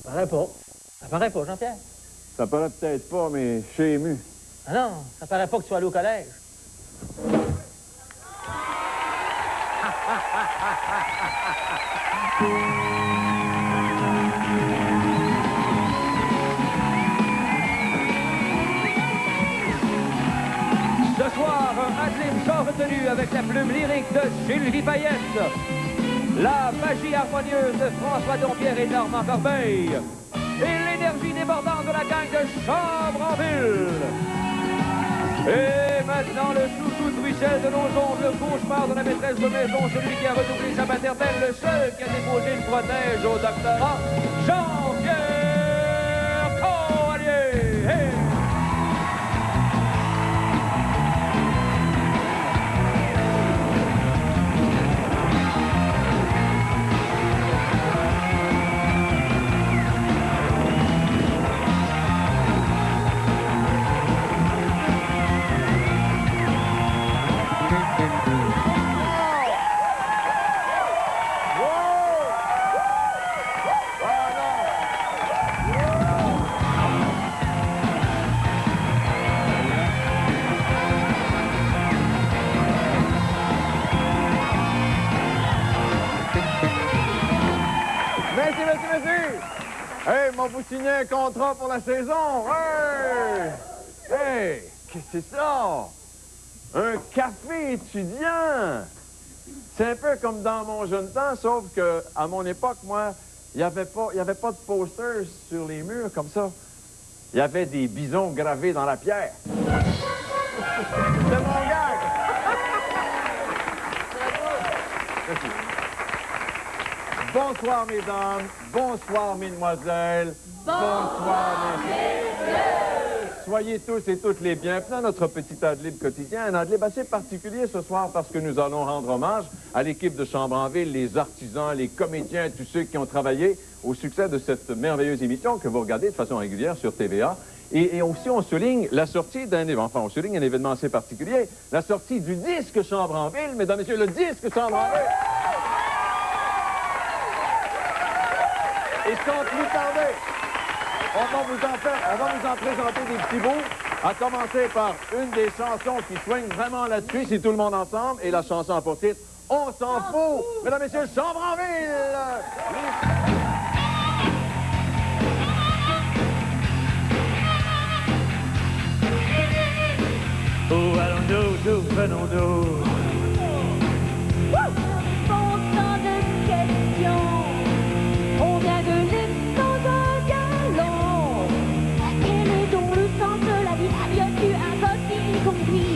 paraît pas. Ça paraît pas, Jean-Pierre. Ça paraît peut-être pas, mais je suis ému. Ah non, ça paraît pas que tu sois allé au collège. Ce soir, un ad-lib sans retenue avec la plume lyrique de Sylvie Payette, la magie harmonieuse de François Dompierre et Normand Corbeil, et l'énergie débordante de la gang de Chambre en Ville. Et maintenant, le chouchou de Bruxelles de nos ondes, le cauchemar de la maîtresse de maison, celui qui a redoublé sa maternelle, le seul qui a déposé une protège au doctorat, Jean-Pierre Coallier. Hey! Hey, m'ont vous signé un contrat pour la saison? Hey! Hey! Qu'est-ce que c'est ça? Un café étudiant! C'est un peu comme dans mon jeune temps, sauf que à mon époque, moi, il n'y avait pas de posters sur les murs comme ça. Il y avait des bisons gravés dans la pierre. C'est mon gag! Merci. Bonsoir, mesdames. Bonsoir, mesdemoiselles. Bonsoir, messieurs. Soyez tous et toutes les bienvenus à notre petit ad-lib quotidien. Un ad-lib assez particulier ce soir parce que nous allons rendre hommage à l'équipe de Chambre en Ville, les artisans, les comédiens, tous ceux qui ont travaillé au succès de cette merveilleuse émission que vous regardez de façon régulière sur TVA. Et aussi, on souligne la sortie d'un événement, enfin, on souligne un événement assez particulier, la sortie du disque Chambre en Ville. Mesdames et messieurs, le disque Chambre en Ville. Et sans plus tarder, on va vous en présenter des petits bouts, à commencer par une des chansons qui swing vraiment là-dessus, c'est tout le monde ensemble, et la chanson a pour titre « On s'en fout ». Mesdames et messieurs, Chambre en Ville! Oh, allons-nous, venons-nous.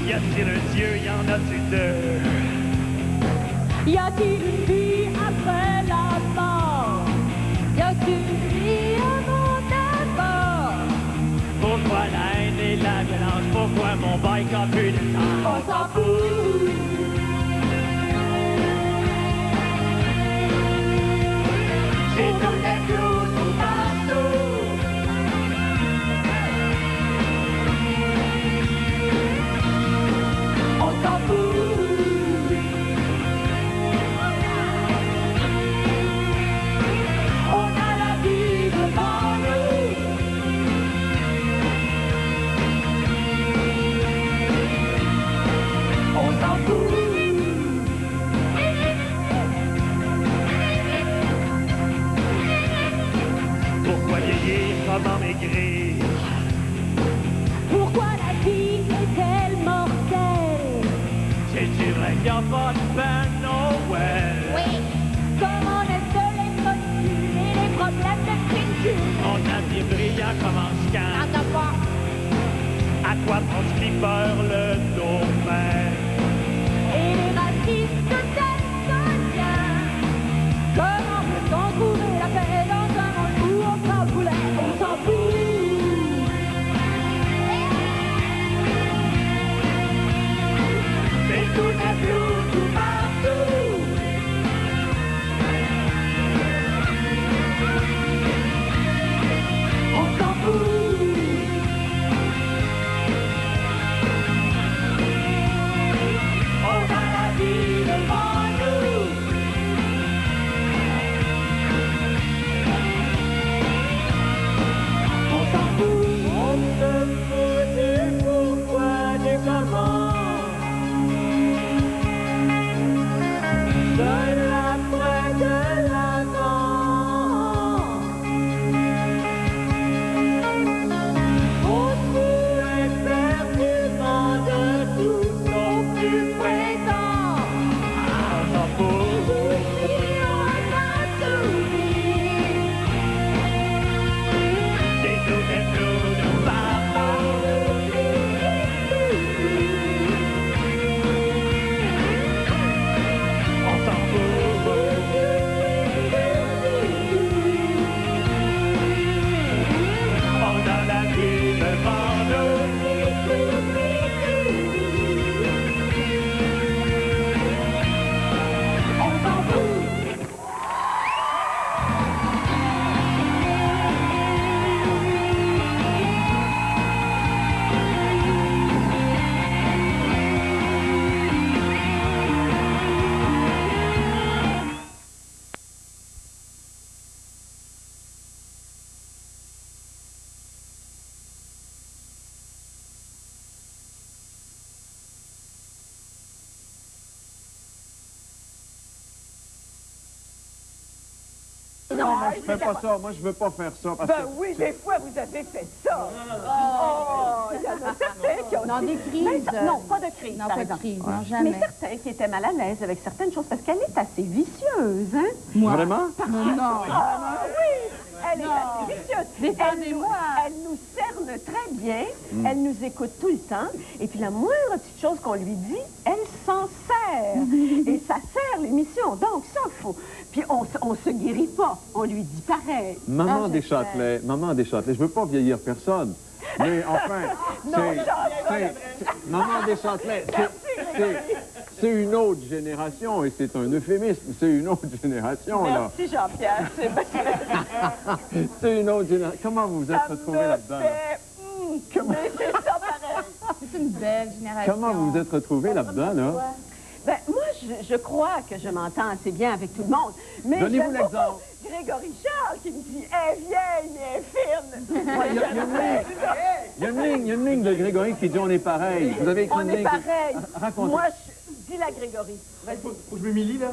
Y a-t-il un Dieu, y en a-t-il deux? Y a-t-il une vie après la mort? Y a-t-il une vie avant la mort? Pourquoi la haine et la violence? Pourquoi mon bike a plus de temps? On s'en fout! C'est tout des clous tout partout. On s'en fout! On a la vie devant nous! On s'en fout! Pourquoi vieillir, comment maigrir? Pourquoi la vie est-elle mortelle? C'est-tu vrai qu'il n'y a pas de peine, Noël? Oui! Comment est-ce que les molécules et les problèmes de culture? Mon avenir brillant commence quand? N'en a pas! À quoi pense qui peur le domaine? Et les racistes d'Alsacien, comment peut-on trouver la paix dans un monde où on s'en voulait? On s'en fout! C'est tout des blues tout partout. On s'en fout! moi, je fais pas ça. Moi, je veux pas faire ça. Parce Ben que oui, des fois, vous avez fait ça. Oh, il y en a certains qui ont... Non, des crises. Non, pas de crise, Non, par pas de exemple. crise, non, jamais. Mais certains qui étaient mal à l'aise avec certaines choses, parce qu'elle est assez vicieuse, hein? Moi. Vraiment? Non. Ah oui, elle est assez vicieuse. Défendez-moi. Elle nous cerne très bien, elle nous écoute tout le temps, et puis la moindre petite chose qu'on lui dit, elle s'en sert. Et ça sert l'émission, donc ça, faut... Puis on se guérit pas, on lui dit pareil. Maman Ah, des je Châtelet, je veux pas vieillir personne. Mais enfin, Maman des Châtelet, c'est une autre génération, et c'est un euphémisme, c'est une autre génération, là. Merci Jean-Pierre, c'est bien. C'est une autre génération. Comment vous vous êtes retrouvé là-dedans? Mais c'est ça pareil. C'est une belle génération. Comment vous vous êtes retrouvé là-dedans, là? Ben, moi, je crois que je m'entends assez bien avec tout le monde. Mais Donnez-vous j'aime l'exemple. beaucoup Grégory Charles qui me dit « Elle est vieille, mais elle est fine. » Il y a une ligne de Grégory qui dit on est pareil. Vous avez écrit On une est ligne. pareil. Racontez. Moi, dis-la Grégory. Vas-y. Faut que je me milie, là.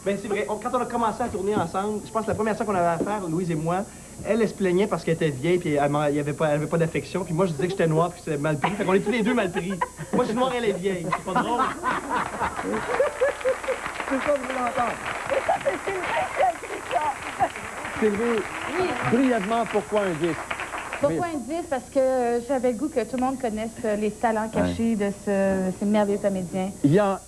Ben, c'est vrai. Quand on a commencé à tourner ensemble, je pense que la première fois qu'on avait à faire, Louise et moi, elle se plaignait parce qu'elle était vieille puis elle avait pas d'affection. Puis moi, je disais que j'étais noir puis que c'était mal pris. Fait qu'on est tous les deux mal pris. Moi, je suis noir, elle est vieille. C'est pas drôle. C'est ça que vous voulez entendre. Et ça, c'est Sylvie qui a écrit ça. Sylvie, brièvement, pourquoi un disque? Pourquoi un 10? Parce que j'avais le goût que tout le monde connaisse les talents cachés de ces merveilleux comédiens. Il y a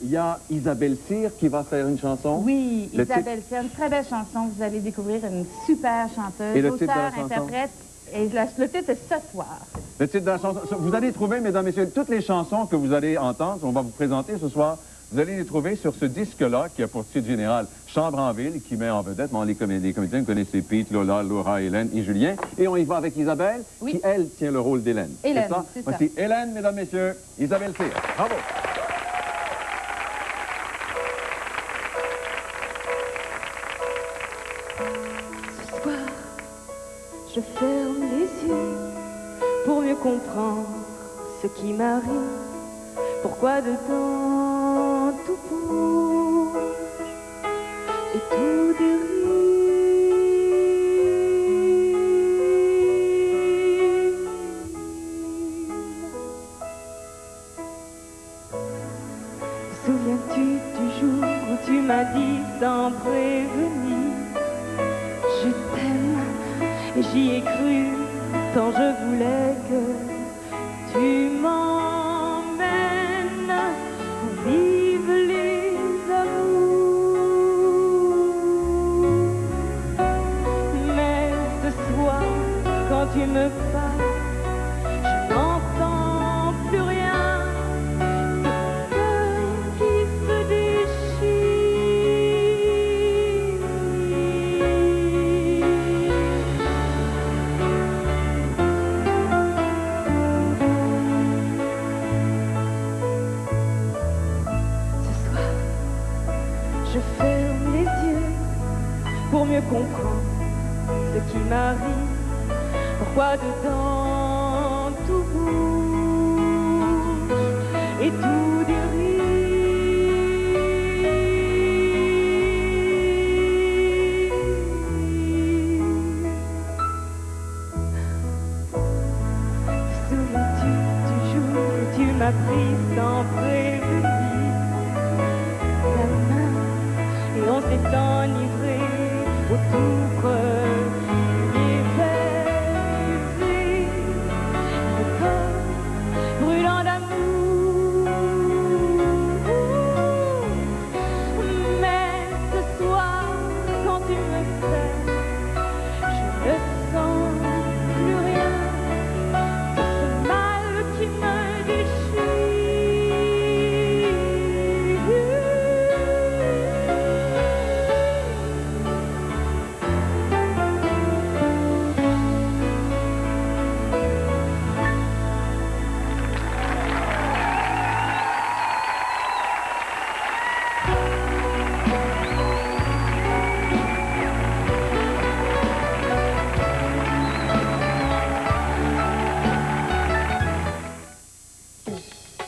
Isabelle Cyr qui va faire une chanson. Oui, Le Isabelle, c'est une très belle chanson. Vous allez découvrir une super chanteuse, Et le titre de la auteure, chanson? interprète. Et le titre, c'est Ce soir. Le titre de la chanson. Vous allez trouver, mesdames, messieurs, toutes les chansons que vous allez entendre, on va vous présenter ce soir, vous allez les trouver sur ce disque-là, qui a pour titre général Chambre en ville, qui met en vedette, bon, les comédiens, vous connaissez Pete, Lola, Laura, Hélène et Julien. Et on y va avec Isabelle, Oui. qui, elle, tient le rôle d'Hélène. Hélène, ça? c'est ça. Voici Hélène, mesdames, messieurs, Isabelle Cyr. Bravo! Ce soir, je ferme les yeux pour mieux comprendre ce qui m'arrive. Pourquoi dedans tout bouge et tout dérive. Te souviens-tu du jour où tu m'as dit sans prévenir je t'aime et j'y ai cru tant je voulais que tu m'emmènes où vivent les amours. Mais ce soir, quand tu me parles, je n'entends plus rien. Ce cœur qui se déchire. Je ferme les yeux pour mieux comprendre ce qui m'arrive. Pourquoi dedans tout bouge et tout dérive. Te souviens-tu du jour où tu m'as pris sans prévenir la main et on s'est enivré autour des baisers, le corps brûlant d'amour. Mais ce soir, quand tu me fais, je ne sens plus rien. C'est ce mal qui me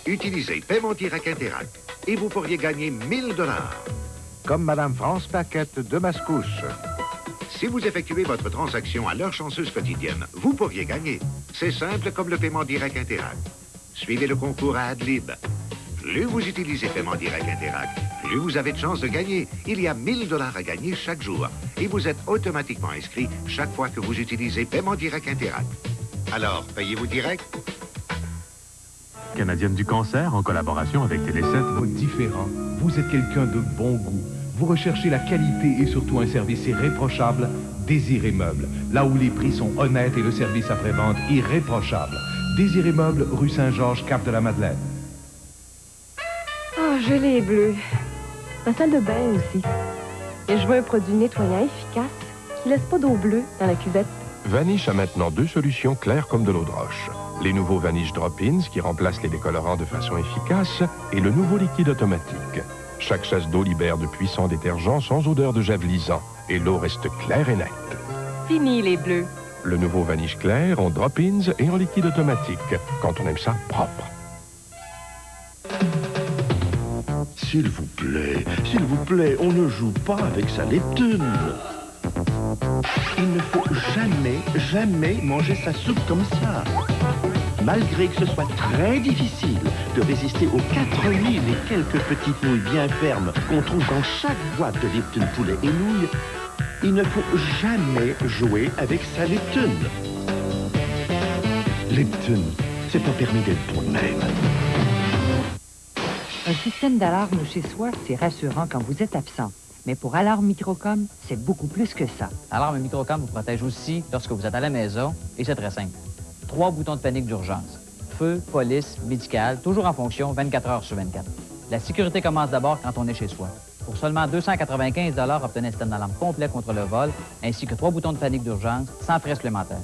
Utilisez Paiement Direct Interact et vous pourriez gagner $1000. Comme Madame France Paquette de Mascouche. Si vous effectuez votre transaction à l'heure chanceuse quotidienne, vous pourriez gagner. C'est simple comme le paiement direct Interact. Suivez le concours à Adlib. Plus vous utilisez paiement direct Interact, plus vous avez de chances de gagner. Il y a 1000 $ à gagner chaque jour. Et vous êtes automatiquement inscrit chaque fois que vous utilisez paiement direct Interact. Alors, payez-vous direct? Canadienne du cancer, en collaboration avec Télé7. Différent. Vous êtes quelqu'un de bon goût. Vous recherchez la qualité et surtout un service irréprochable. Désiré Meubles. Là où les prix sont honnêtes et le service après-vente irréprochable. Désiré Meubles, rue Saint-Georges, Cap-de-la-Madeleine. Oh, je l'ai bleu. La salle de bain aussi. Et je veux un produit nettoyant efficace qui laisse pas d'eau bleue dans la cuvette. Vanish a maintenant 2 solutions claires comme de l'eau de roche. Les nouveaux Vanish Drop-ins qui remplacent les décolorants de façon efficace et le nouveau liquide automatique. Chaque chasse d'eau libère de puissants détergents sans odeur de javelisant et l'eau reste claire et nette. Fini les bleus. Le nouveau Vanish clair en drop-ins et en liquide automatique, quand on aime ça propre. S'il vous plaît, on ne joue pas avec sa Leptune. Il ne faut jamais manger sa soupe comme ça. Malgré que ce soit très difficile de résister aux 4000 et quelques petites nouilles bien fermes qu'on trouve dans chaque boîte de Lipton poulet et nouilles, il ne faut jamais jouer avec sa Leptune. Leptune, c'est pas permis d'être pour le même. Un système d'alarme chez soi, c'est rassurant quand vous êtes absent. Mais pour Alarme Microcom, c'est beaucoup plus que ça. Alarme Microcom vous protège aussi lorsque vous êtes à la maison, et c'est très simple. 3 boutons de panique d'urgence. Feu, police, médical, toujours en fonction 24 heures sur 24. La sécurité commence d'abord quand on est chez soi. Pour seulement 295 $, obtenez un système d'alarme complet contre le vol, ainsi que 3 boutons de panique d'urgence, sans frais supplémentaires.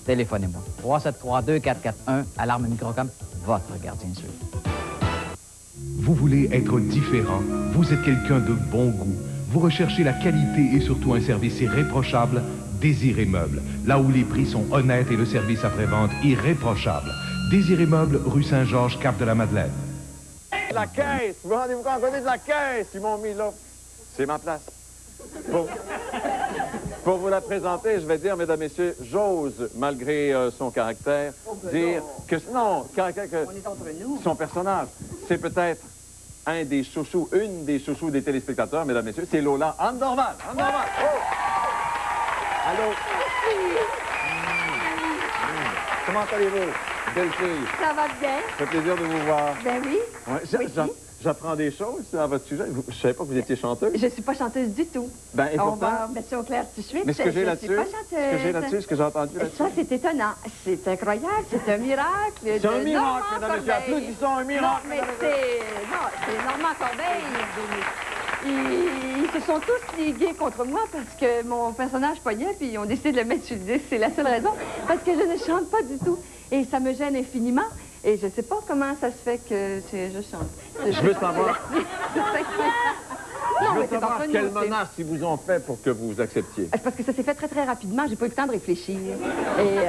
Téléphonez-moi. 373-2441, Alarme Microcom, votre gardien sûr. Vous voulez être différent. Vous êtes quelqu'un de bon goût. Vous recherchez la qualité et surtout un service irréprochable. Désiré Meubles. Là où les prix sont honnêtes et le service après-vente irréprochable. Désiré Meubles, rue Saint-Georges, Cap-de-la-Madeleine. La caisse! Vous rendez-vous compte, on est de la caisse! Ils m'ont mis là. C'est ma place. Pour vous la présenter, je vais dire, mesdames, messieurs, j'ose, malgré son caractère, dire que... Non, caractère que... On est entre nous. Son personnage, c'est peut-être un des chouchous, une des chouchous des téléspectateurs, mesdames, messieurs, c'est Lola Andorval. Andorval! Oh! Allô? Comment allez-vous, belle fille? Ça va bien? Ça fait plaisir de vous voir. Ben oui. Ouais, j'apprends des choses à votre sujet. Je ne savais pas que vous étiez chanteuse. Je suis pas chanteuse du tout. Ben, et On pourtant... va mettre ça au clair tout de suite. Mais ce que j'ai là-dessus, ce que j'ai entendu là-dessus... Ça, c'est étonnant. C'est incroyable. C'est un miracle. C'est un miracle, mesdames et messieurs. Applaudissons un miracle. Non, mais c'est Normand Corbeil. Ils se sont tous ligués contre moi parce que mon personnage pognait, puis ils ont décidé de le mettre sur le disque. C'est la seule raison. Parce que je ne chante pas du tout. Et ça me gêne infiniment. Et je ne sais pas comment ça se fait que je chante. Je veux savoir... Non, je veux mais c'est savoir entre nous, quelles menaces ils vous ont fait pour que vous acceptiez. C'est parce que ça s'est fait très, très rapidement. J'ai pas eu le temps de réfléchir. Et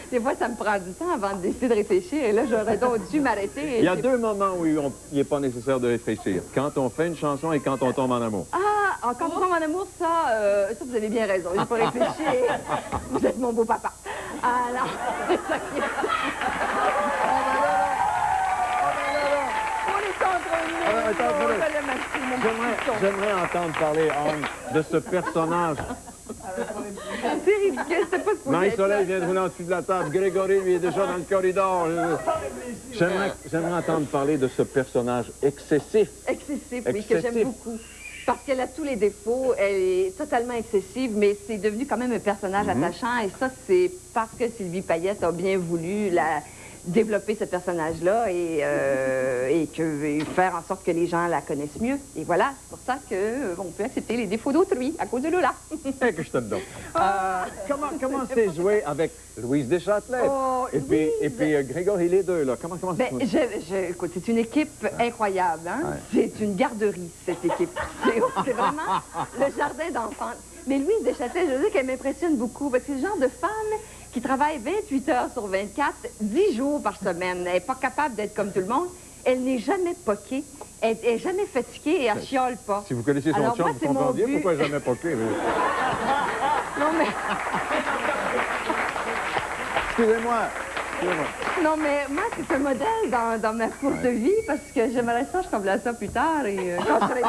des fois, ça me prend du temps avant de décider de réfléchir. Et là, j'aurais donc dû m'arrêter. Il y a 2 moments où il n'est pas nécessaire de réfléchir. Quand on fait une chanson et quand on tombe en amour. Ah, quand on tombe en amour, ça, vous avez bien raison. J'ai pas réfléchi. Vous êtes mon beau papa. Alors, c'est ça qui est... J'aimerais entendre parler, Anne, de ce personnage. C'est ridicule, c'est pas ce qu'on Marie-Soleil vient de rouler en dessous de la table. Grégory, lui, est déjà dans le corridor. J'aimerais entendre parler de ce personnage excessif. Excessif, oui, que j'aime beaucoup. Parce qu'elle a tous les défauts, elle est totalement excessive, mais c'est devenu quand même un personnage attachant. Et ça, c'est parce que Sylvie Payette a bien voulu développer ce personnage-là et faire en sorte que les gens la connaissent mieux. Et voilà, c'est pour ça qu'on peut accepter les défauts d'autrui à cause de Lola. Et que je t'aime donc. Comment c'est joué avec Louise Deschâtelet? Et puis Grégory, les deux, là. Comment c'est joué? Écoute, c'est une équipe incroyable, hein? Ouais. C'est une garderie, cette équipe. C'est vraiment le jardin d'enfants. Mais Louise Deschâtelet, je veux dire qu'elle m'impressionne beaucoup, parce que c'est le genre de femme qui travaille 28 heures sur 24, 10 jours par semaine. Elle n'est pas capable d'être comme tout le monde. Elle n'est jamais poquée. Elle n'est jamais fatiguée et elle chiale pas. Si vous connaissez son Alors, chum, moi, vous c'est mon comprendriez but. pourquoi elle n'est jamais poquée. Non, mais... Excusez-moi. Non, mais moi, c'est un modèle dans ma course de vie parce que j'aimerais ça, je ressembler à ça plus tard et quand je serai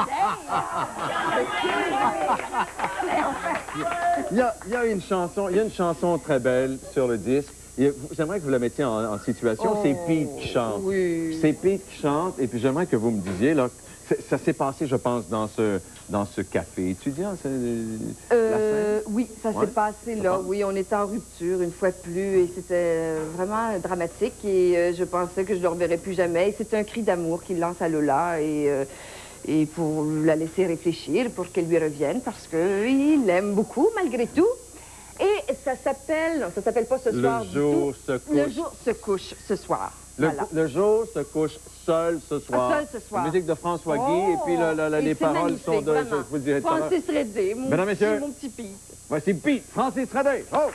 Il y a une chanson très belle sur le disque. J'aimerais que vous la mettiez en situation. C'est Pete qui chante. Oui. C'est Pete qui chante. Et puis j'aimerais que vous me disiez, là, ça s'est passé, je pense, dans ce café étudiant. Oui, ça s'est passé là. Oui, on était en rupture une fois de plus et c'était vraiment dramatique et je pensais que je ne le reverrais plus jamais. Et c'est un cri d'amour qu'il lance à Lola et pour la laisser réfléchir, pour qu'elle lui revienne parce qu'il l'aime beaucoup malgré tout. Et ça s'appelle pas ce soir du tout. Le jour se couche ce soir. Le jour se couche seul ce soir. Seul ce soir. La musique de François Guy et puis les paroles sont de... Je vous le dirai tout à l'heure. Francis Redé, mon petit Pete. Voici Pete, Francis Redé. Oh!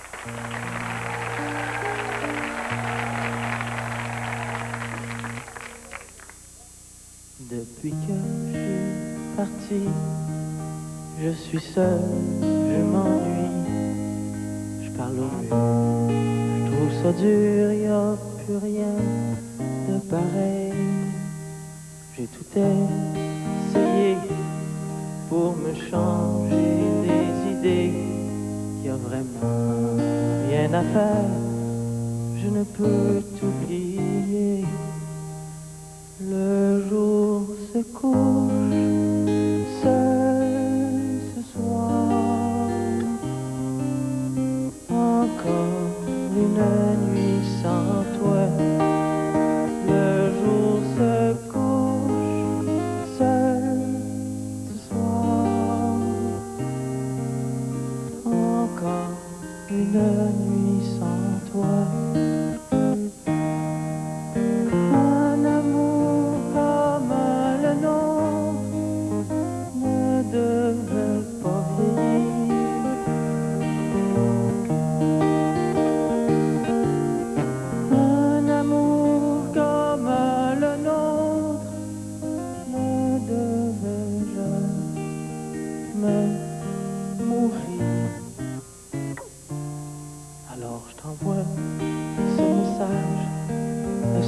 Depuis que je suis parti, je suis seul, je m'ennuie, je parle au mur, je trouve ça dur, y a plus rien de pareil. J'ai tout essayé pour me changer les idées, y a vraiment rien à faire, je ne peux t'oublier. Le jour se couche seul ce soir. Encore une nuit sans toi. Le jour se couche seul ce soir. Encore une nuit sans toi. Alors je t'envoie ce message,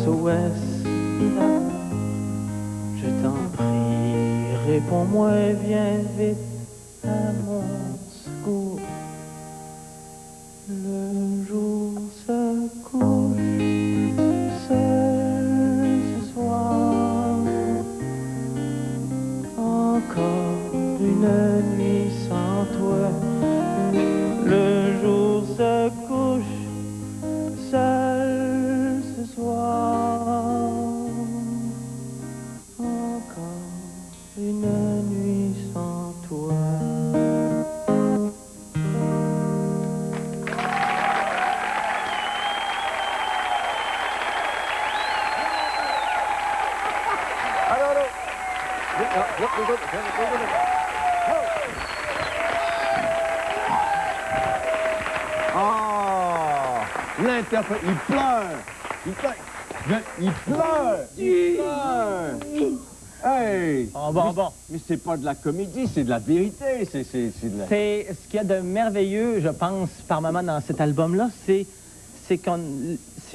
SOS d'amour. Je t'en prie, réponds-moi, viens vite à mon secours. Le jour se couche seul ce soir. Encore une nuit sans toi. Le jour se couche seul ce soir. Encore une nuit sans toi. Oh! L'interprète, il pleure! Il pleure! Il pleure! Il pleure! Hey! Bon. Mais c'est pas de la comédie, c'est de la vérité. C'est de la... C'est ce qu'il y a de merveilleux, je pense, par moment dans cet album-là, c'est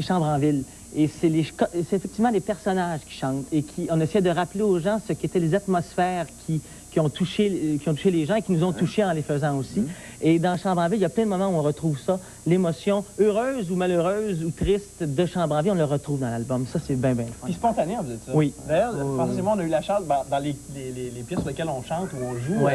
Chambre en ville. Et c'est effectivement les personnages qui chantent et on essaie de rappeler aux gens ce qu'étaient les atmosphères qui ont touché les gens et qui nous ont touchés en les faisant aussi. Et dans Chambre en ville, il y a plein de moments où on retrouve ça, l'émotion heureuse ou malheureuse ou triste de Chambre en ville, on le retrouve dans l'album. Ça, c'est bien, bien fun. Puis spontané, vous dites ça. Oui. D'ailleurs, Francis et moi, on a eu la chance, dans les pièces sur lesquelles on chante ou on joue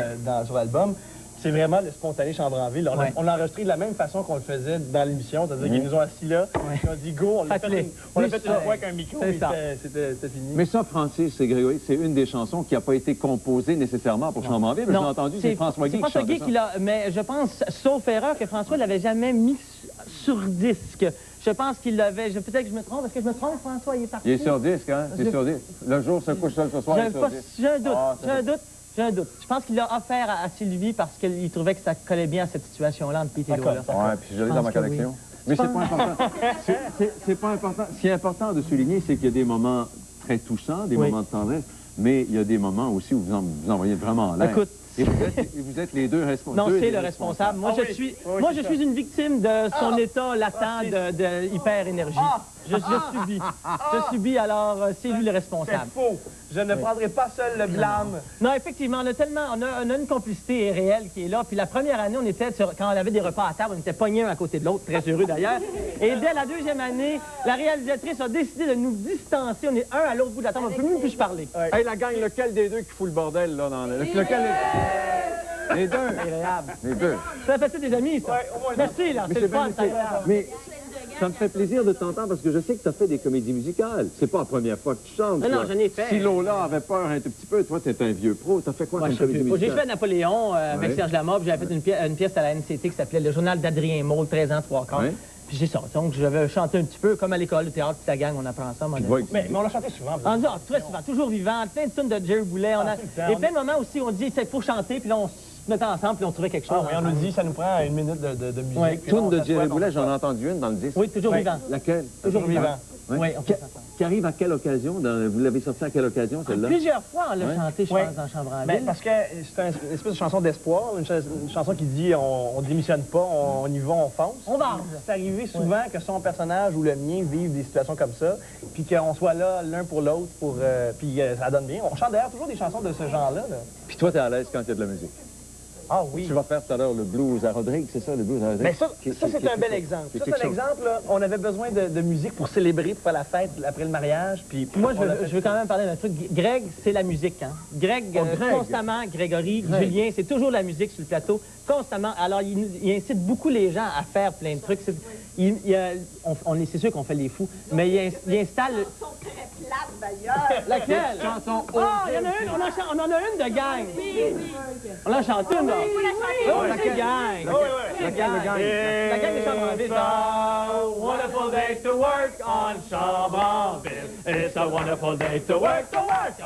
sur l'album, c'est vraiment le spontané Chambre en ville. On l'a enregistré de la même façon qu'on le faisait dans l'émission, c'est-à-dire qu'ils nous ont assis là, ils ont dit go, on l'a fait une fois avec un micro, et c'était fini. Mais ça, Francis, c'est Grégory, c'est une des chansons qui n'a pas été composée nécessairement pour Chambre en ville. J'ai entendu, c'est François Guy qui chantait ça. Mais je pense, sauf erreur, que François ne l'avait jamais mis sur disque. Je pense qu'il l'avait... Peut-être que je me trompe. Est-ce que je me trompe, François? Il est parti. Il est sur disque, hein? C'est sur disque. Le jour se couche seul ce soir, il est sur disque. J'ai un doute. Je pense qu'il l'a offert à Sylvie parce qu'il trouvait que ça collait bien à cette situation-là entre Pete et Lola. Ouais, puis je l'ai dans ma collection. Mais c'est pas important. C'est pas important. Ce qui est important de souligner, c'est qu'il y a des moments très touchants, des moments de tendresse. mais il y a des moments aussi où vous envoyez vraiment en l'air. Écoute, et vous êtes les deux responsables. Non, c'est le responsable. Moi, je suis une victime de son état latent de hyper-énergie. Je subis. Je subis, alors c'est lui le responsable. C'est faux. Je ne prendrai pas seul le blâme. Non, effectivement, on a une complicité réelle qui est là. Puis la première année, quand on avait des repas à table, on était pognés un à côté de l'autre, très heureux d'ailleurs. Et dès la deuxième année, la réalisatrice a décidé de nous distancer. On est un à l'autre bout de la table, on ne peut même plus se parler. Hey, la gang, lequel des deux qui fout le bordel, là, dans le... Les deux. Agréable. Les deux. Ça fait partie des amis, ça. Merci, là, c'est le fun. Mais ça me fait plaisir de t'entendre parce que je sais que tu as fait des comédies musicales. C'est pas la première fois que tu chantes. Non, j'en ai fait. Si Lola avait peur un tout petit peu, toi, t'es un vieux pro. T'as fait quoi comme comédie musicale? J'ai fait Napoléon avec Serge Lamotte. J'avais fait une pièce à la NCT qui s'appelait Le Journal d'Adrien Maule, 13 ans, 3 quarts. Puis j'ai sorti. Donc, j'avais chanté un petit peu, comme à l'école, le théâtre, puis la gang, on apprend ensemble. Mais on l'a chanté souvent. Très souvent, toujours vivant. Plein de tunes de Jerry Boulet. Et plein de moments aussi, on dit, il faut chanter, puis là, on se mettait ensemble, puis on trouvait quelque chose. Oui, on nous dit, ça nous prend une minute de musique. Oui, tune de Jerry Boulet, j'en ai entendu une dans le disque. Oui, toujours vivant. Laquelle? Toujours vivant. Oui, on fait ça. Qui arrive à quelle occasion? Vous l'avez sorti à quelle occasion, celle-là? Plusieurs fois, on l'a chanté, je pense, dans Chambre en Ville. Parce que c'est une espèce de chanson d'espoir, une chanson qui dit on démissionne pas, on y va, on fonce. On va. C'est arrivé souvent que son personnage ou le mien vivent des situations comme ça, puis qu'on soit là l'un pour l'autre, puis ça donne bien. On chante d'ailleurs toujours des chansons de ce genre-là. Puis toi, t'es à l'aise quand il y a de la musique? Ah oui. Tu vas faire tout à l'heure le blues à Rodrigue, c'est ça, le blues à Rodrigue? Mais ça c'est un bel exemple. Ça, c'est un exemple, là, on avait besoin de musique pour célébrer, pour faire la fête après le mariage. Puis moi, je veux quand même parler d'un truc. Greg, c'est la musique, hein? Greg, constamment, Grégory, Julien, c'est toujours la musique sur le plateau, constamment. Alors, il incite beaucoup les gens à faire plein de trucs. C'est sûr qu'on fait les fous, mais il installe... Laquelle? Chanson. Ah, il y en a une, on en a une de gang. On en chante une, là. C'est gang. La gang des Chambres en Ville. It's a wonderful day to work on Chambre en Ville. It's a wonderful day to work, a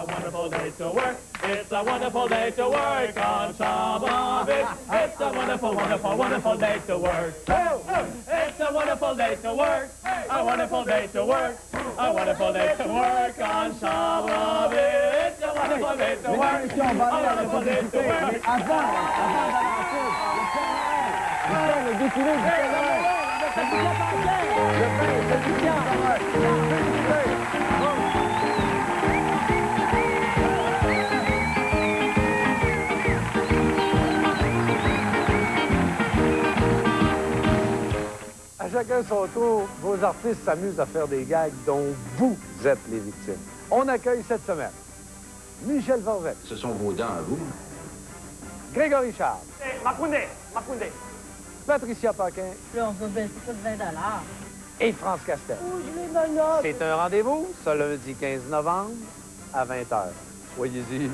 wonderful day to work. It's a wonderful day to work on Chambre en Ville. It's a wonderful, wonderful, wonderful day to work. It's a wonderful day to work, a wonderful day to work, a wonderful day to work on Chambre en Ville. It's a wonderful day to work, a wonderful day to work. Le défilé du À chacun son tour, vos artistes s'amusent à faire des gags dont vous êtes les victimes. On accueille cette semaine Michel Forget. Ce sont vos dents à vous. Grégory Charles. Mapoundé. Patricia Paquin. Là, on va baisser ça de 20 $. Et France Castel. Oh, je l'ai ma note. C'est un rendez-vous, ce lundi 15 novembre, à 20h. Voyez-y.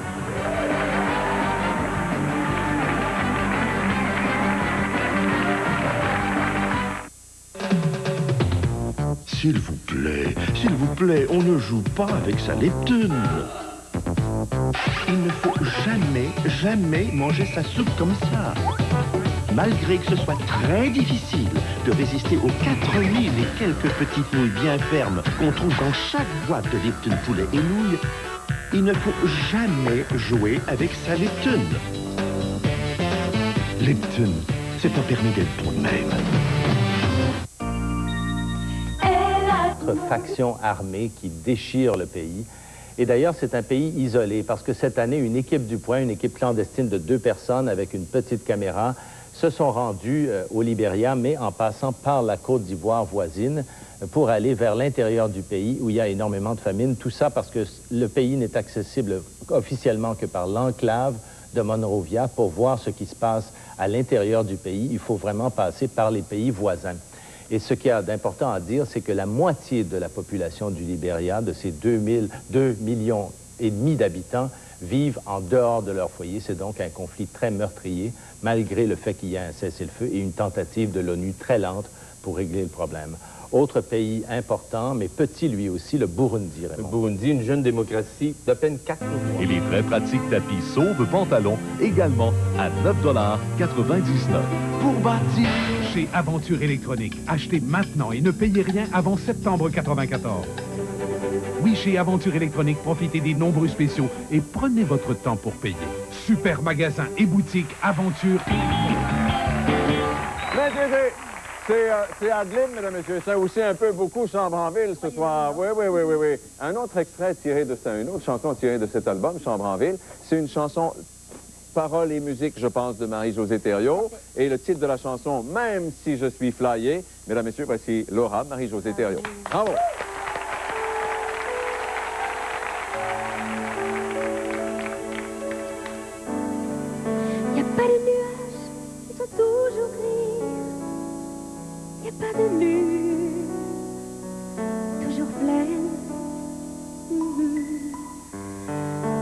S'il vous plaît, on ne joue pas avec sa leptune. Il ne faut jamais manger sa soupe comme ça. Malgré que ce soit très difficile de résister aux 4000 et quelques petites nouilles bien fermes qu'on trouve dans chaque boîte de Lipton poulet et nouilles, il ne faut jamais jouer avec sa Lipton. Lipton, c'est pas permis d'être pour de même. Faction armée qui déchire le pays. Et d'ailleurs, c'est un pays isolé parce que cette année, une équipe du Point, une équipe clandestine de 2 personnes avec une petite caméra, se sont rendus au Libéria, mais en passant par la Côte d'Ivoire voisine pour aller vers l'intérieur du pays où il y a énormément de famine. Tout ça parce que le pays n'est accessible officiellement que par l'enclave de Monrovia. Pour voir ce qui se passe à l'intérieur du pays, il faut vraiment passer par les pays voisins. Et ce qu'il y a d'important à dire, c'est que la moitié de la population du Libéria, de ces 2,5 millions d'habitants, vivent en dehors de leur foyer. C'est donc un conflit très meurtrier, malgré le fait qu'il y ait un cessez-le-feu et une tentative de l'ONU très lente pour régler le problème. Autre pays important, mais petit lui aussi, le Burundi. Le Burundi, une jeune démocratie d'à peine 4 mois. Et les très pratiques tapis Sauve Pantalon, également à 9,99 $. Pour bâtir chez Aventure électronique, achetez maintenant et ne payez rien avant septembre 94. Oui, chez Aventure Électronique, profitez des nombreux spéciaux et prenez votre temps pour payer. Super magasin et boutique Aventure. C'est Adlib, mesdames et messieurs. C'est aussi un peu beaucoup Chambre en ville ce soir. Oui. Un autre extrait tiré de ça, une autre chanson tirée de cet album, Chambre en ville. C'est une chanson, paroles et musique, je pense, de Marie-Josée Thériault. Et le titre de la chanson, Même si je suis flyé. Mesdames et messieurs, voici Laura, Marie-Josée Thériault. Bravo! Y a pas de nuages, ils sont toujours gris. Y a pas de lune, toujours pleine.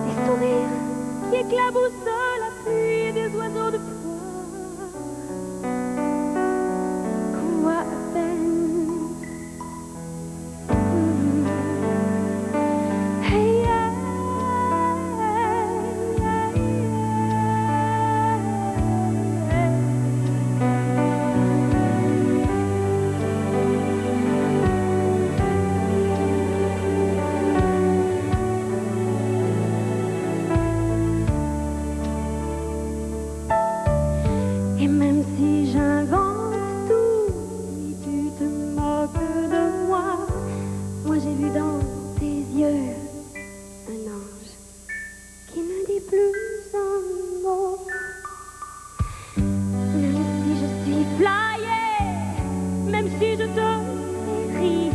Des sourires qui éclaboussent la pluie, des oiseaux de proie qu'on voit à peine. Hey, et même si j'invente tout, si tu te moques de moi, moi j'ai vu dans tes yeux un ange qui ne dit plus un mot. Même si je suis flyée, même si je te fais rire,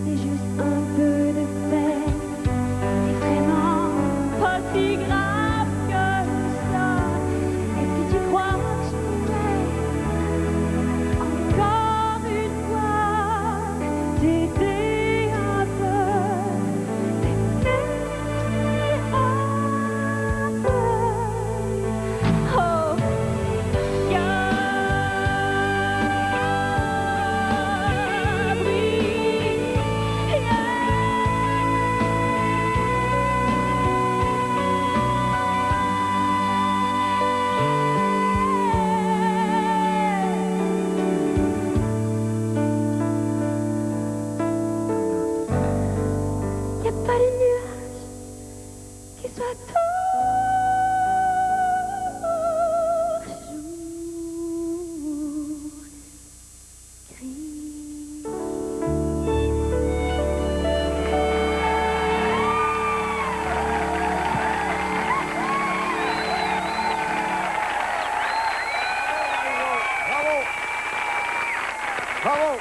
c'est juste un peu de peine. C'est vraiment pas si grave que ça. Est-ce que tu crois que je pourrais encore une fois t'aider un peu, t'aider un peu? Oh, y a pas de nuages qui soient toujours Bravo!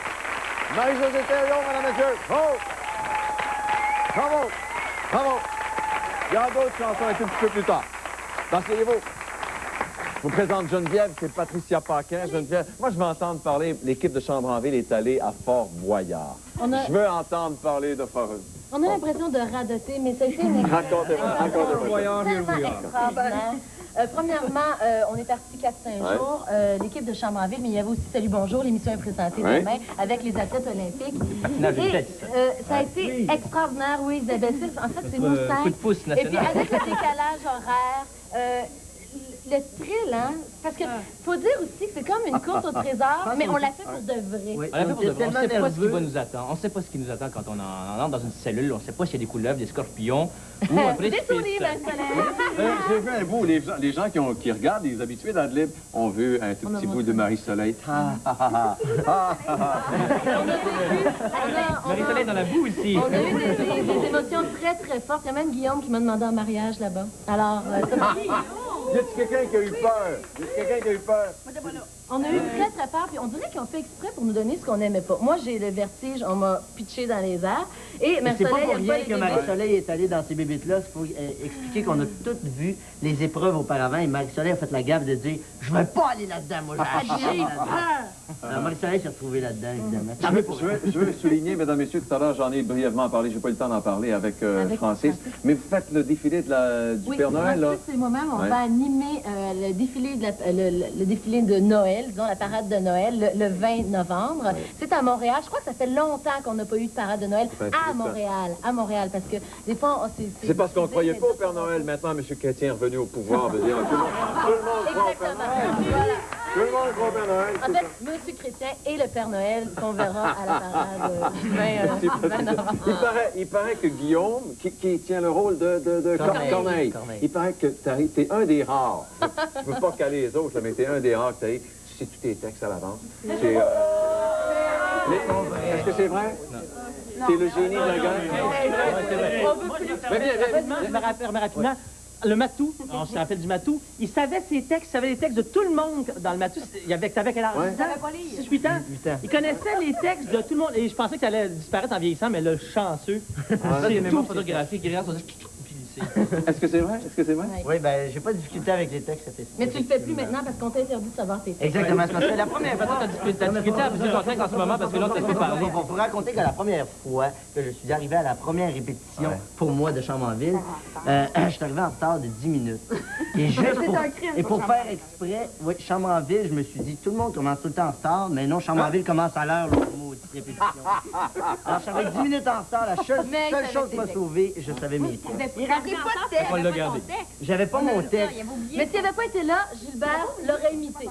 Marie-Josée Thériault, mesdames et messieurs. Bravo! Bravo! Il y aura d'autres chansons un tout petit peu plus tard. Asseyez-vous. Je vous présente Geneviève, c'est Patricia Paquin. Geneviève, moi je veux entendre parler, l'équipe de Chambre en ville est allée à Fort-Boyard. Je veux entendre parler de Fort... On a l'impression de radoter, mais ça a été une Racontez-moi. tellement extraordinaire. Premièrement, on est parti 4-5 jours, l'équipe de Chambre en ville, mais il y avait aussi Salut Bonjour, l'émission est présentée demain avec les athlètes olympiques. Et ça a été extraordinaire, oui, Isabelle. En fait, c'est moussant. Coup de pouce national. Et puis avec le décalage horaire, le thrill, hein? Parce que faut dire aussi que c'est comme une course au trésor, mais on l'a fait pour de vrai. Oui, on l'a fait pour de vrai. On ne sait pas ce qui va nous attendre. On ne sait pas ce qui nous attend quand on entre dans une cellule. On ne sait pas s'il y a des couleuvres, des scorpions ou un précipice. Des souris, J'ai vu un bout, les gens qui regardent, les habitués d'Adlib, ont vu un tout petit bout de Marie-Soleil. Marie-Soleil dans la boue ici. On a eu des émotions très, très fortes. Il y a même Guillaume qui m'a demandé en mariage là-bas. Alors, Y a-t-il quelqu'un qui a eu peur? On a eu très, très peur, puis on dirait qu'ils ont fait exprès pour nous donner ce qu'on n'aimait pas. Moi, j'ai le vertige, on m'a pitché dans les airs, et C'est pas Marie-Soleil pour aime pas rien les que bébés. Marie-Soleil est allée dans ces bébites-là. Il faut expliquer qu'on a toutes vu les épreuves auparavant, et Marie-Soleil a fait la gaffe de dire « Je veux pas aller là-dedans, moi, j'ai acheté là-dedans. » Alors, Marie-Soleil s'est retrouvée là-dedans, évidemment. Je veux souligner, mesdames, messieurs, tout à l'heure, j'en ai brièvement parlé, j'ai pas eu le temps d'en parler avec Francis, mais vous faites le défilé du Père Noël, là? Oui, c'est moi-même, on va animer le défilé de Noël, disons la parade de Noël, le 20 novembre. C'est à Montréal. Je crois que ça fait longtemps qu'on n'a pas eu de parade de Noël à Montréal, parce que des fois, c'est parce qu'on ne croyait pas au Père Noël. Maintenant, M. Chrétien est revenu au pouvoir. Tout le monde croit au Père Noël. Voilà. Tout le monde croit au Père Noël. En fait, Monsieur Chrétien et le Père Noël qu'on verra à la parade du 20 novembre. Il paraît que Guillaume, qui tient le rôle de Corneille, il paraît que t'es un des rares. Je ne veux pas caler les autres, là, mais t'es un des rares que t'as. Tu sais tous tes textes à l'avance. Est-ce que c'est vrai? Non. C'est le génie d'un gars? Je me rappelle rapidement. Le matou, on se rappelle du matou, il savait ses textes, il savait les textes de tout le monde dans le matou. T'avais quel âge? 6-8 ans. Il connaissait les textes de tout le monde. Et je pensais que ça allait disparaître en vieillissant, mais le chanceux, c'est une mémoire photographique, il regarde son disque. Est-ce que c'est vrai? Est-ce que c'est vrai? Oui, ben j'ai pas de difficulté avec les textes. Mais tu le fais plus maintenant parce qu'on t'a interdit de savoir tes textes. Exactement, c'est parce que la première fois... T'as difficulté à poser ton texte en ce moment parce que l'autre te fait parler. Il faut raconter que la première fois que je suis arrivé à la première répétition pour moi de Chambranville, je suis arrivé en retard de 10 minutes. Et juste pour faire exprès, oui, Chambranville, je me suis dit, tout le monde commence tout le temps en retard, mais non, Chambranville commence à l'heure, l'autre mot, répétition. Alors, j'avais 10 minutes en retard, la seule chose qui m'a sauvé, je savais mes textes. On l'a gardé. J'avais pas mon texte. Mais s'il n'avait pas été là, Gilbert l'aurait imité.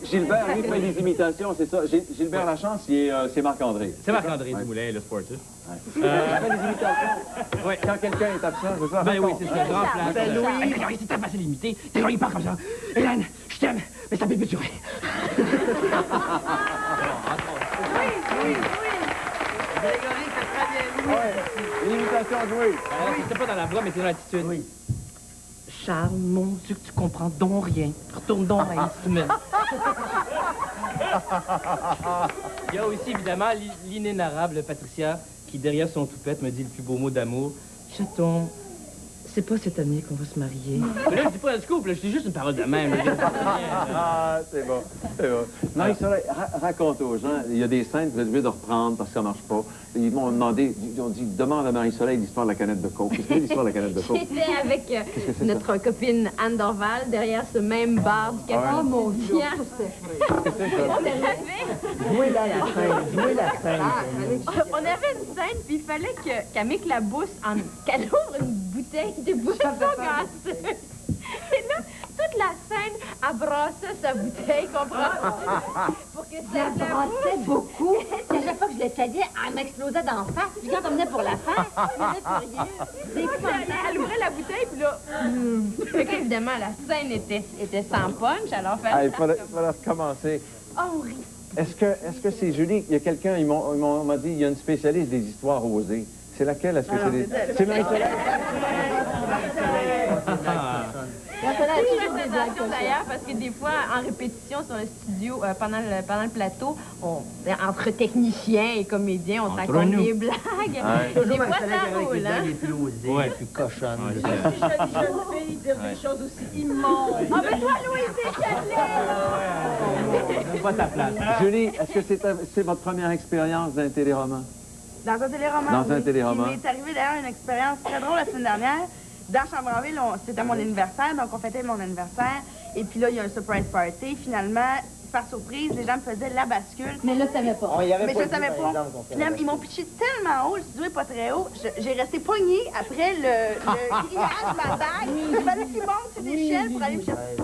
Gilbert, lui, fait des imitations, c'est ça. Gilbert Lachance, c'est Marc-André. C'est Marc-André Dumoulin, le sportif. Il fait des imitations. Ouais. Quand quelqu'un est absent, c'est ça? Ben oui, c'est ça. Grand place. Ben Louis. C'est très facile à imiter. C'est quand il parle comme ça. Hélène, je t'aime, mais ça peut durer. Oui. Grégory, c'est très bien. Ouais. Une imitation jouée. C'était pas dans la voix, mais c'est dans l'attitude. Oui. Charles, mon Dieu, que tu comprends donc rien. Retourne donc à l'instrument. Il y a aussi, évidemment, l'inénarrable Patricia, qui, derrière son toupette, me dit le plus beau mot d'amour. Chaton, c'est pas cette année qu'on va se marier. Mais là, je dis pas un scoop, là, je dis juste une parole de même. Ah, c'est bon. C'est bon. Marie-Soleil, raconte aux gens. Il y a des scènes que vous êtes obligés de reprendre parce que ça marche pas. Ils m'ont demandé, ils ont dit, demande à Marie-Soleil l'histoire de la canette de coke. Qu'est-ce que c'est l'histoire de la canette de coke? J'étais avec notre copine Anne Dorval derrière ce même bar du café. Oh mon Dieu! Jouez la scène. On avait une scène, puis il fallait qu'elle m'éclabousse, qu'elle ouvre une bouteille de boisson gazeuse. Et là, toute la scène, elle brassait sa bouteille, comprends? Pour que ça brassait beaucoup. À chaque fois que je l'essayais, elle m'explosait d'en face. Puis quand on venait pour la faire, je faisais plus rien. Elle ouvrait la bouteille, puis là... Fait qu'évidemment, la scène était sans punch, alors il fallait recommencer. Oh, on rit. Est-ce que c'est Julie? Il y a quelqu'un, ils m'ont dit, il y a une spécialiste des histoires osées. C'est laquelle la spécialiste? C'est Marie-Soleil. Toujours des actions d'ailleurs, parce que des fois, en répétition sur le studio, pendant le plateau, entre techniciens et comédiens, on se raconte des blagues. Des fois, ça roule, hein? Les plus osés, les plus cochonnes. Je suis jeune fille dire des choses aussi immondes. Ah, mais toi, Louis, c'est pas ta place. Julie, est-ce que c'est votre première expérience d'un téléroman? Dans un téléroman, Dans un téléroman. Il m'est arrivé d'ailleurs une expérience très drôle la semaine dernière. Dans Chambranville, c'était mon anniversaire, donc on fêtait mon anniversaire. Et puis là, il y a un surprise party. Finalement, par surprise, les gens me faisaient la bascule. Mais là, tu savais pas. Mais je ne savais pas. Finalement, ils m'ont pitché tellement haut, le studio n'est pas très haut. J'ai resté poignée après le grillage de ma bague. Il fallait qu'ils montent sur l'échelle pour aller me chercher.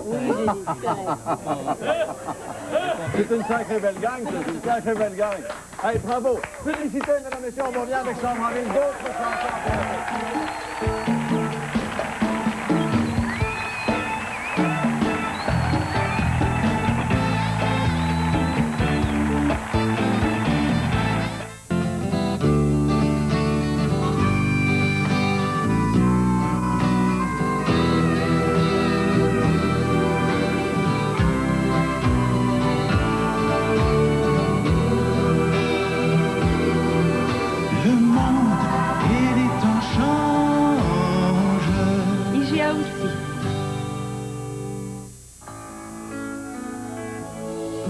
C'est une sacrée belle gang, ça. C'est une sacrée belle gang. Hey, bravo. Publicité, mesdames et messieurs, on revient avec Chambranville. D'autres chansons.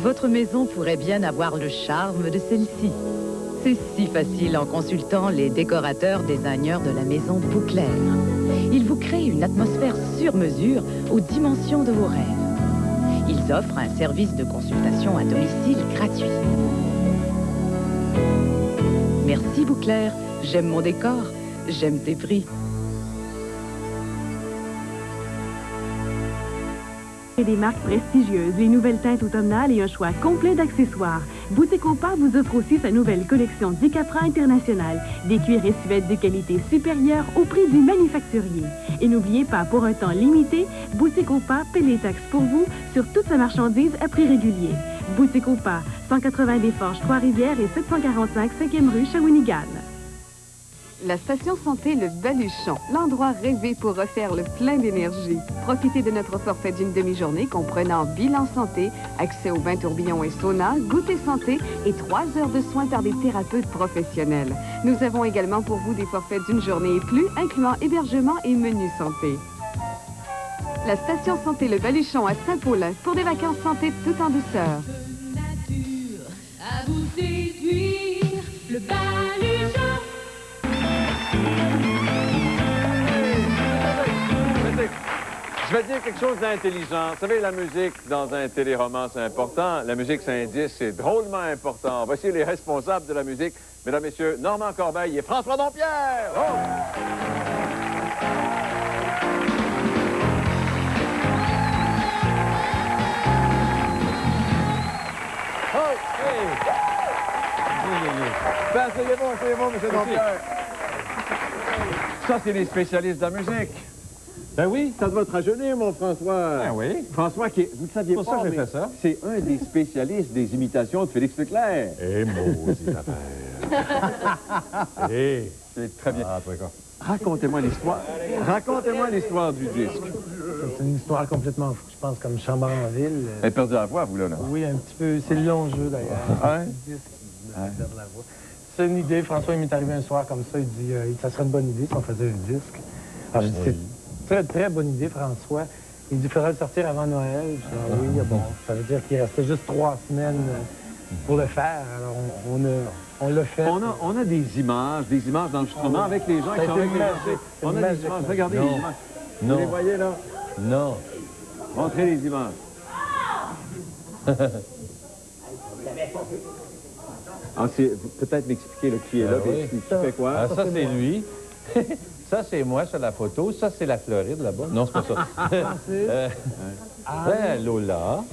Votre maison pourrait bien avoir le charme de celle-ci. C'est si facile en consultant les décorateurs designers de la maison Bouclair. Ils vous créent une atmosphère sur mesure aux dimensions de vos rêves. Ils offrent un service de consultation à domicile gratuit. Merci Bouclair, j'aime mon décor, j'aime tes prix. Et des marques prestigieuses, les nouvelles teintes automnales et un choix complet d'accessoires. Boutique au Pas vous offre aussi sa nouvelle collection Dicapra International. Des cuirs et suèdes de qualité supérieure au prix du manufacturier. Et n'oubliez pas, pour un temps limité, Boutique au Pas paie les taxes pour vous sur toute sa marchandise à prix régulier. Boutique au Pas, 180 des Forges, Trois-Rivières et 745 5e rue Shawinigan. La station santé Le Baluchon, l'endroit rêvé pour refaire le plein d'énergie. Profitez de notre forfait d'une demi-journée comprenant bilan santé, accès aux bains tourbillons et sauna, goûter santé et 3 heures de soins par des thérapeutes professionnels. Nous avons également pour vous des forfaits d'une journée et plus, incluant hébergement et menu santé. La station santé Le Baluchon à Saint-Paulin pour des vacances santé tout en douceur. À vous séduire, le Baluchon. Je vais dire quelque chose d'intelligent. Vous savez, la musique dans un téléroman, c'est important. La musique, c'est un disque, c'est drôlement important. Voici les responsables de la musique. Mesdames, Messieurs, Normand Corbeil et François Dompierre. Oh! Ben, c'est bon, M. Dompierre. Ça, c'est les spécialistes de la musique. Ben oui. Ça doit te rajeunir, mon François. Ben oui. François, qui est, vous ne saviez pas, pour ça que j'ai fait ça. C'est un des spécialistes des imitations de Félix Leclerc. Eh, maudit affaire. Eh. C'est très bien. Ah, très bien. Racontez-moi l'histoire. Racontez-moi l'histoire du disque. C'est une histoire complètement fou, je pense, comme Chambre en ville. Elle a perdu la voix, vous, là. Oui, un petit peu. C'est le long jeu, d'ailleurs. Ouais. Perdre la voix. C'est une idée. François, il m'est arrivé un soir comme ça. Il dit, ça serait une bonne idée si on faisait un disque. Alors, j'ai dit, c'est très, très bonne idée, François. Il dit, il faudrait le sortir avant Noël. Je dis, oui, bon, ça veut dire qu'il restait juste 3 semaines pour le faire. Alors, on l'a fait. On a des images d'enregistrement avec les gens qui sont avec les gens. On a des images. Regardez les images. Non. Vous les voyez, là? Non. Montrez les images. Ah, peut-être m'expliquer qui est là, oui. qui fait quoi? Ah, ça, c'est lui. Ça, c'est moi sur la photo. Ça, c'est la Floride, là-bas. Non, c'est pas ça. Lola.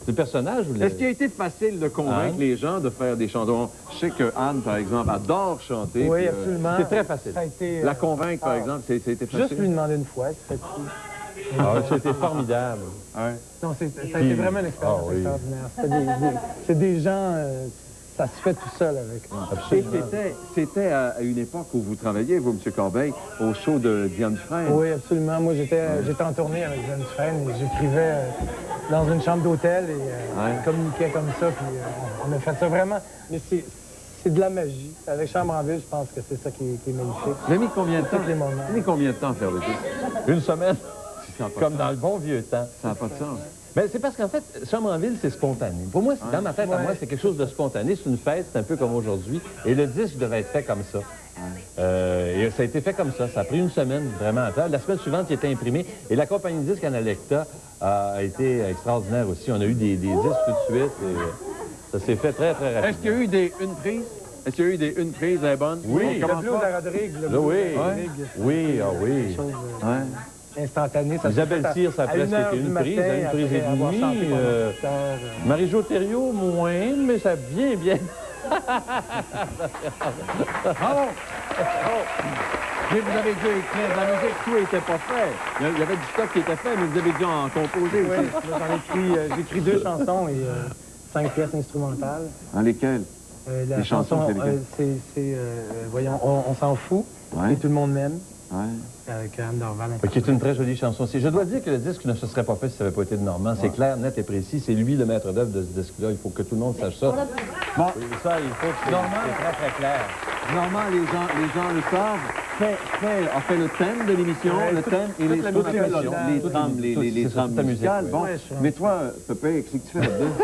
C'est le personnage ou Est-ce qu'il a été facile de convaincre les gens de faire des chansons? Je sais que Anne, par exemple, adore chanter. Oui, absolument. C'est très facile. Ça a été, la convaincre, par exemple, ça a été facile? Juste lui demander une fois, c'est tout. Ah, c'était formidable. Ouais. Non, ça a été vraiment une expérience extraordinaire. C'est des gens... ça se fait tout seul avec. Et c'était à une époque où vous travailliez, vous, M. Corbeil, au show de Diane Dufresne. Oui, absolument. Moi, j'étais en tournée avec Diane Dufresne et j'écrivais dans une chambre d'hôtel et communiquais comme ça. Puis on a fait ça vraiment. Mais c'est de la magie. Avec Chambre en ville, je pense que c'est ça qui est magnifique. Vous avez mis combien de temps? Les moments. Vous avez mis combien de temps à faire le disque? Une semaine. Comme dans le bon vieux temps. Ça n'a pas de sens. Ben, c'est parce qu'en fait, Chambre en ville, c'est spontané. Pour moi, dans ma tête, à moi, c'est quelque chose de spontané. C'est une fête, c'est un peu comme aujourd'hui. Et le disque devait être fait comme ça. Et ça a été fait comme ça. Ça a pris une semaine vraiment à faire. La semaine suivante, il était imprimé. Et la compagnie de disques Analecta a été extraordinaire aussi. On a eu des disques tout de suite. Et ça s'est fait très, très rapidement. Est-ce qu'il y a eu une prise? Est-ce qu'il y a eu une prise bonne? Oui, le blues de Rodrigue. Oui, ah oui. Instantané. Isabelle Cyr, ça a presque été une prise et demie. Marie-Jo Thériault, moins, mais ça a bien. Bravo! Mais vous avez dû écrire de la musique, tout n'était pas fait. Il y avait du stock qui était fait, mais vous avez dû en composer aussi. J'ai écrit 2 chansons et 5 pièces instrumentales. Dans lesquelles? La chanson, c'est voyons, on s'en fout, et tout le monde m'aime. Avec Anne Dorval. Qui est une très jolie chanson aussi. Je dois dire que le disque ne se serait pas fait si ça n'avait pas été de Normand. C'est clair, net et précis. C'est lui le maître d'œuvre de ce disque-là. Il faut que tout le monde sache ça. Bon, ça, il faut que c'est très clair. Normand, les gens le savent, a fait le thème de l'émission, le thème et les trames musicales. Bon, mais toi, Pépé, qu'est-ce que tu fais là-dedans?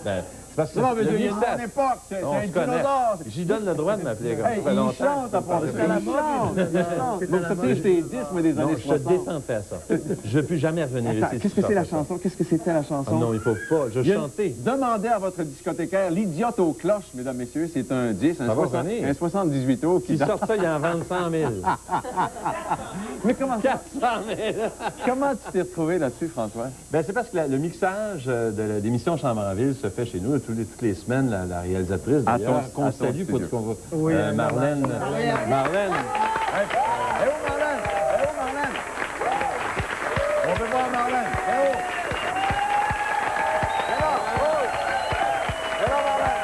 Ben, C'est parce que Non, mais le il y a mixage- une époque, c'est On un se connaît. dinosaure. J'y donne le droit de m'appeler comme ça. Hey, Ça fait il longtemps. chante, à part ça. Il chante. Donc, ça, tu sais, j'étais 10, moi, des années Non, je 60. te défendais à ça. Je ne veux plus jamais revenir Attends, ici. qu'est-ce que c'est la chanson? Qu'est-ce que c'était la chanson? Ah non, il faut pas. Je Il y a- chantais. Demandez à votre discothécaire l'idiote aux cloches, mesdames, messieurs. C'est un 10, Ça va revenir. un 78 tours qui S'ils sortent ça, ils en vendent 100 000. Mais comment 400 000. Comment tu t'es retrouvé là-dessus, François? Ben, c'est parce que le mixage de l'émission Chambre en ville se fait chez nous toutes les semaines. La réalisatrice, d'ailleurs, qu'on salue pour qu'on va... Oui, Marlène. Marlène. Hey, où Marlène? Hey, où Marlène? On veut voir Marlène. Hey, où? Hey, là, oh! Hey, là, Marlène.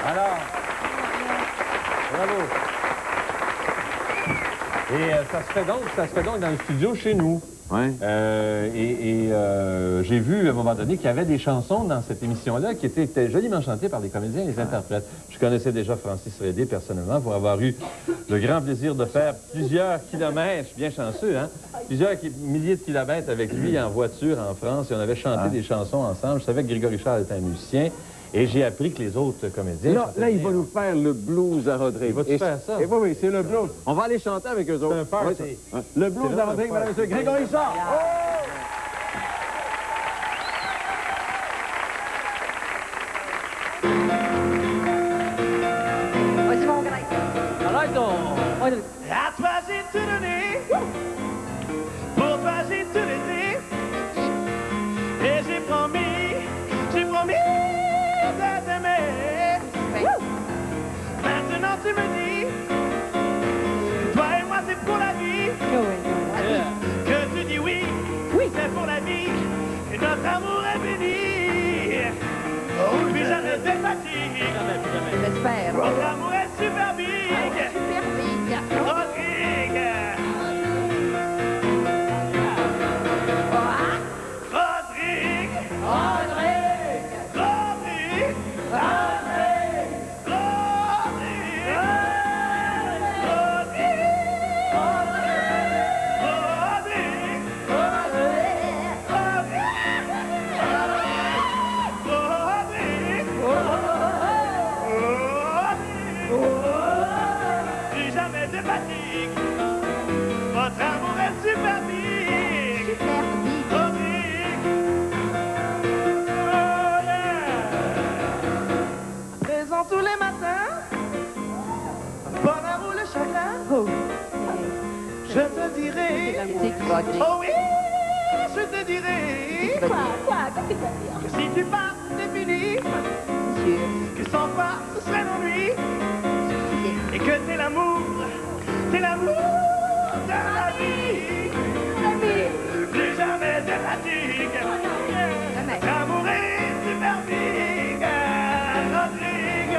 Alors, bravo. Et ça se fait donc dans le studio chez nous. Oui. J'ai vu à un moment donné qu'il y avait des chansons dans cette émission-là qui étaient joliment chantées par les comédiens et les interprètes. Je connaissais déjà Francis Redé personnellement pour avoir eu le grand plaisir de faire plusieurs kilomètres, je suis bien chanceux, hein? Plusieurs milliers de kilomètres avec lui en voiture en France et on avait chanté des chansons ensemble. Je savais que Grégory Charles était un musicien. Et j'ai appris que les autres comédiens... Là, il va nous faire le blues à Rodrigue. Il va-tu faire ça? Et oui, c'est le blues. On va aller chanter avec eux autres. C'est un party. Oui, le blues à Rodrigue, mesdames et messieurs. Grégory Charles! Vas-y, mon grec. Arrête donc! À toi j'ai tout donné, pour toi j'ai tout laissé, et j'ai promis de t'aimer. Maintenant tu me dis, toi et moi c'est pour la vie, que tu dis oui, c'est pour la vie, et notre amour est béni. Oh, puis jamais de fatigue, J'espère. notre amour est super big. Rodrigue! Rodrigue! Rodrigue! Rodrigue! Plus jamais de fatigue. Votre amour est super big. Rodrigue. Oh yeah. Présent tous les matins. Bonheur ou le chagrin. Je te dirai. Oh oui, je te dirai. Quoi? Qu'est-ce que tu vas dire? Que si tu pars, c'est fini. Que sans toi, ce serait l'ennui. Et que t'es l'amour de la vie. Plus jamais de fatigue. Notre amour est super big. Rodrigue.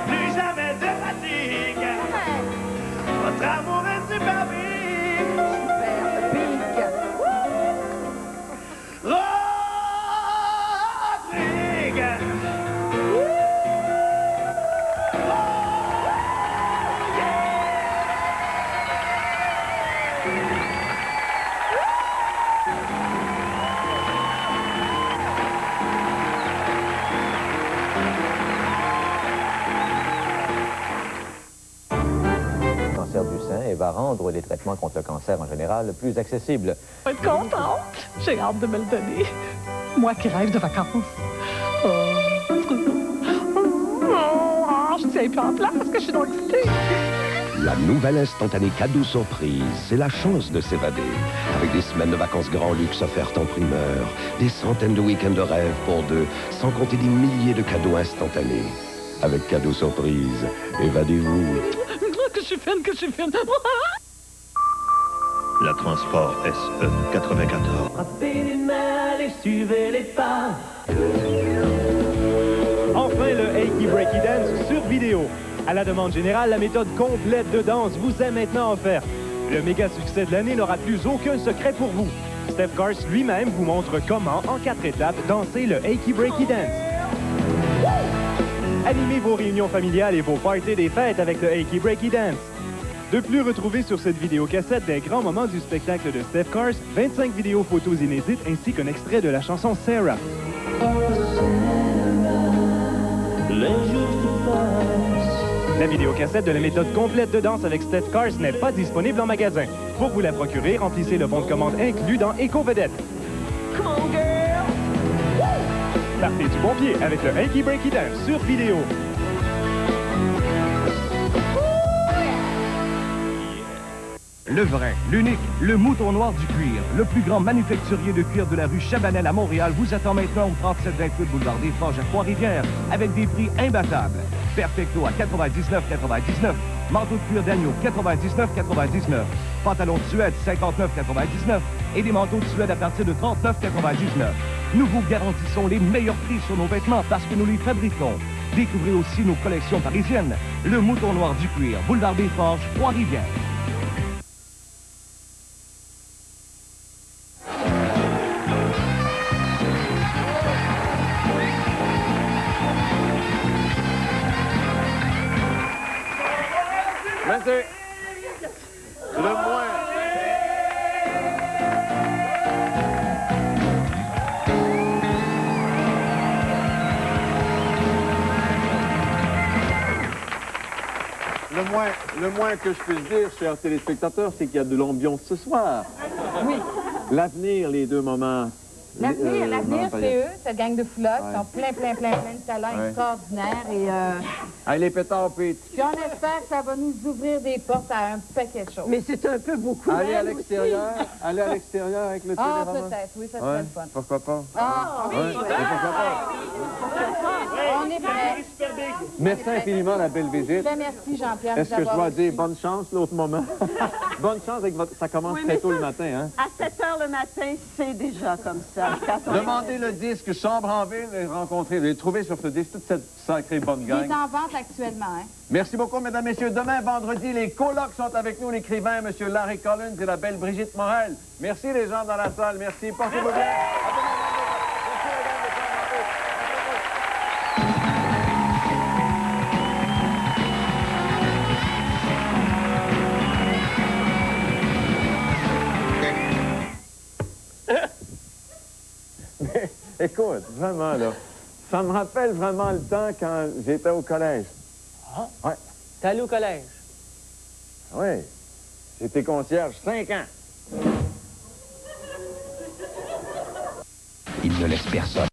Plus jamais de fatigue. Votre amour est super big. Super big. Rodrigue. Le cancer du sein et va rendre les traitements contre le cancer en général plus accessibles. Je vais être contente. J'ai hâte de me le donner. Moi qui rêve de vacances. Je tiens plus en place parce que je suis donc excitée. La nouvelle instantanée cadeau surprise, c'est la chance de s'évader. Avec des semaines de vacances grand luxe offertes en primeur, des centaines de week-ends de rêve pour deux, sans compter des milliers de cadeaux instantanés. Avec cadeau surprise, évadez-vous. Que je suis fine, que je suis fine. La Transport SE 94. Frappez les mains et suivez les pas. Enfin, le Heiki Breaky Dance sur vidéo. À la demande générale, la méthode complète de danse vous est maintenant offerte. Le méga succès de l'année n'aura plus aucun secret pour vous. Steph Cars lui-même vous montre comment, en 4 étapes, danser le Achy Breaky Dance. Animez vos réunions familiales et vos parties des fêtes avec le Achy Breaky Dance. De plus, retrouvez sur cette vidéocassette des grands moments du spectacle de Steph Cars, 25 vidéos photos inédites ainsi qu'un extrait de la chanson Sarah. La vidéocassette de la méthode complète de danse avec Steph Cars n'est pas disponible en magasin. Pour vous la procurer, remplissez le bon de commande inclus dans Éco-Vedette. Partez du bon pied avec le Achy Breaky Dance sur vidéo. Le vrai, l'unique, le mouton noir du cuir, le plus grand manufacturier de cuir de la rue Chabanel à Montréal vous attend maintenant au 3728 boulevard des Forges à Trois-Rivières avec des prix imbattables. Perfecto à 99,99, manteau de cuir d'agneau 99,99, pantalon de Suède 59,99 et des manteaux de Suède à partir de 39,99. Nous vous garantissons les meilleurs prix sur nos vêtements parce que nous les fabriquons. Découvrez aussi nos collections parisiennes. Le mouton noir du cuir, boulevard des Forges, Trois-Rivières. Merci. Le moins. Le moins que je puisse dire, chers téléspectateurs, c'est qu'il y a de l'ambiance ce soir. Oui. L'avenir, les deux moments. L'avenir, c'est eux, cette gang de foulottes, qui ont plein de talents extraordinaires. Et, Allez, les pétards, Pete. puis on espère que ça va nous ouvrir des portes à un paquet de choses. Mais c'est un peu beaucoup. Allez à l'extérieur. Allez à l'extérieur avec le Ah, téléroman. peut-être, oui, ça serait le fun. Pourquoi pas? Ah, oui, Ouais, pourquoi pas? on est prêts. Merci infiniment, la belle visite. Ben, merci, Jean-Pierre. Est-ce que je d'avoir dois reçu. dire bonne chance l'autre moment? Bonne chance avec votre... Ça commence Oui, très mais tôt ça, le matin, hein? À 7 h le matin, c'est déjà comme ça. Demandez le disque Chambre en ville et rencontrez. Vous allez trouver sur ce disque toute cette sacrée bonne Il gang. est en vente actuellement, hein? Merci beaucoup, mesdames, messieurs. Demain, vendredi, les colocs sont avec nous, l'écrivain M. Larry Collins et la belle Brigitte Morel. Merci les gens dans la salle. Merci. Portez-vous bien. À demain, vendredi. Merci, la gang de Chambre en ville. Mais, écoute, vraiment, là, ça me rappelle vraiment le temps quand j'étais au collège. Ah? Ouais. T'es allé au collège? Oui. J'étais concierge 5 ans. Il ne laisse personne